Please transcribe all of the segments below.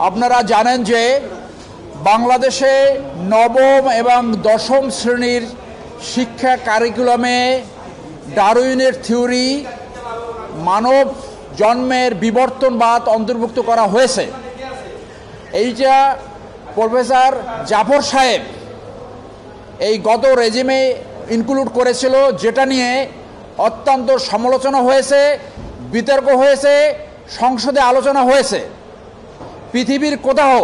আপনারা জানেন যে বাংলাদেশে নবম এবং দশম শ্রেণীর শিক্ষা কারিকুলামে ডারউইনের থিওরি মানব জন্মের বিবর্তনবাদ অন্তর্ভুক্ত করা হয়েছে। এইটা প্রফেসর জাফর সাহেব এই গত রেজিমে ইনক্লুড করেছিল, যেটা নিয়ে অত্যন্ত সমালোচনা হয়েছে, বিতর্ক হয়েছে, সংসদে আলোচনা হয়েছে। পৃথিবীর কোথাও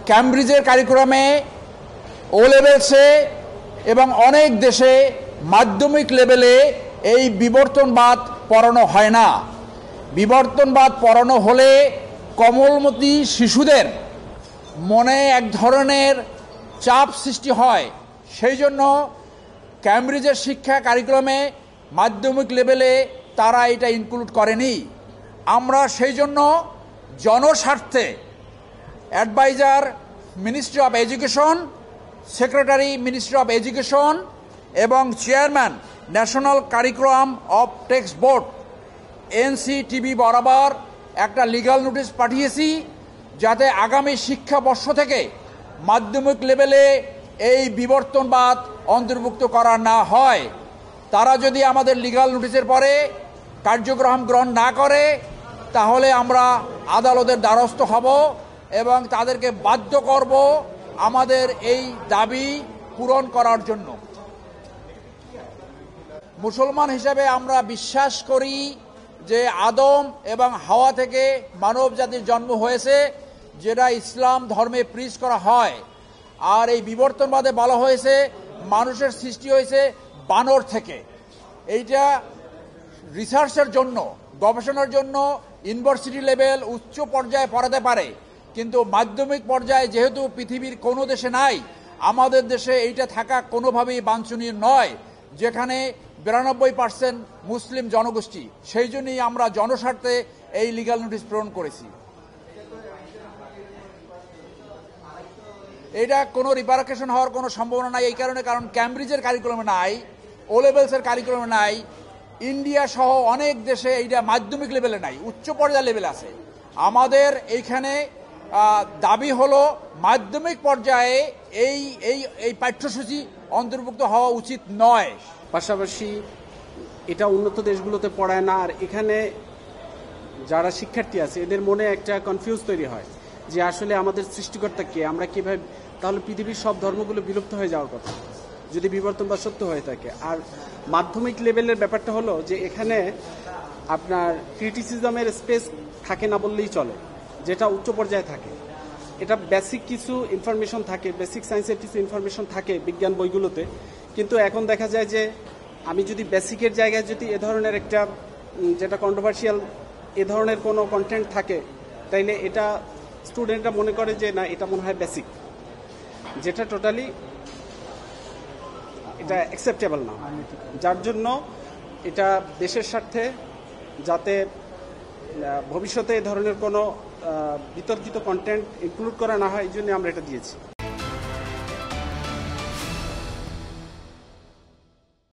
ক্যামব্রিজের কারিকুলামে ও লেভেলসে এবং অনেক দেশে মাধ্যমিক লেভেলে এই বিবর্তনবাদ পড়ানো হয় না। বিবর্তনবাদ পড়ানো হলে কোমলমতি শিশুদের মনে এক ধরনের চাপ সৃষ্টি হয়। সেই জন্য ক্যামব্রিজের শিক্ষা কারিকুলামে মাধ্যমিক লেভেলে তারা এটা ইনক্লুড করেনি। আমরা সেই জন্য জনস্বার্থে adviser ministry of education, secretary ministry of education এবং chairman national curriculum of text board NCTB বরাবর একটা লিগ্যাল নোটিশ পাঠিয়েছি, যাতে আগামী শিক্ষাবর্ষ থেকে মাধ্যমিক লেভেলে এই বিবর্তনবাদ অন্তর্ভুক্ত করা না হয়। তারা যদি আমাদের লিগ্যাল নোটিশের পরে কার্যক্রম গ্রহণ না করে, তাহলে আমরা আদালতের দ্বারস্থ হব এবং তাদেরকে বাধ্য করব আমাদের এই দাবি পূরণ করার জন্য। মুসলমান হিসেবে আমরা বিশ্বাস করি যে আদম এবং হাওয়া থেকে মানব জাতির জন্ম হয়েছে, যেটা ইসলাম ধর্মে প্রিচ করা হয়। আর এই বিবর্তনবাদে বলা হয়েছে মানুষের সৃষ্টি হয়েছে বানর থেকে। এইটা রিসার্চের জন্য, গবেষণার জন্য ইউনিভার্সিটি লেভেল উচ্চ পর্যায়ে পড়াতে পারে, কিন্তু মাধ্যমিক পর্যায়ে যেহেতু পৃথিবীর কোনো দেশে নাই, আমাদের দেশে এইটা থাকা কোনোভাবেই বাঞ্ছনীয় নয়, যেখানে 92% মুসলিম জনগোষ্ঠী। সেই জন্যই আমরা জনস্বার্থে এই লিগ্যাল নোটিশ প্রেরণ করেছি। এটা কোনো রিপারকেশন হওয়ার কোনো সম্ভাবনা নাই এই কারণে, কারণ ক্যামব্রিজের কারিকুলামে নাই, ও লেভেলসের কারিকুলামে নাই, ইন্ডিয়া সহ অনেক দেশে এইটা মাধ্যমিক লেভেলে নাই, উচ্চ পর্যায়ে লেভেল আছে। আমাদের এইখানে দাবি হলো মাধ্যমিক পর্যায়ে এই এই এই পাঠ্যসূচি অন্তর্ভুক্ত হওয়া উচিত নয়। পাশাপাশি এটা উন্নত দেশগুলোতে পড়ায় না, আর এখানে যারা শিক্ষার্থী আছে এদের মনে একটা কনফিউজ তৈরি হয় যে আসলে আমাদের সৃষ্টিকর্তা কে, আমরা কিভাবে, তাহলে পৃথিবীর সব ধর্মগুলো বিলুপ্ত হয়ে যাওয়ার কথা যদি বিবর্তন বা সত্য হয়ে থাকে। আর মাধ্যমিক লেভেলের ব্যাপারটা হলো যে এখানে আপনার ক্রিটিসিজমের স্পেস থাকে না বললেই চলে, যেটা উচ্চ পর্যায়ে থাকে। এটা বেসিক কিছু ইনফরমেশন থাকে, বেসিক সায়েন্সের কিছু ইনফরমেশন থাকে বিজ্ঞান বইগুলোতে, কিন্তু এখন দেখা যায় যে আমি যদি বেসিকের জায়গায় যদি এ ধরনের একটা যেটা কন্ট্রোভার্সিয়াল এ ধরনের কোনো কন্টেন্ট থাকে, তাইলে এটা স্টুডেন্টরা মনে করে যে না, এটা মনে হয় বেসিক, যেটা টোটালি এটা অ্যাকসেপ্টেবল না। যার জন্য এটা দেশের স্বার্থে যাতে ভবিষ্যতে এ ধরনের কোনো বিতর্কিত কন্টেন্ট ইনক্লুড করা না হয়, এই জন্য আমরা এটা দিয়েছি।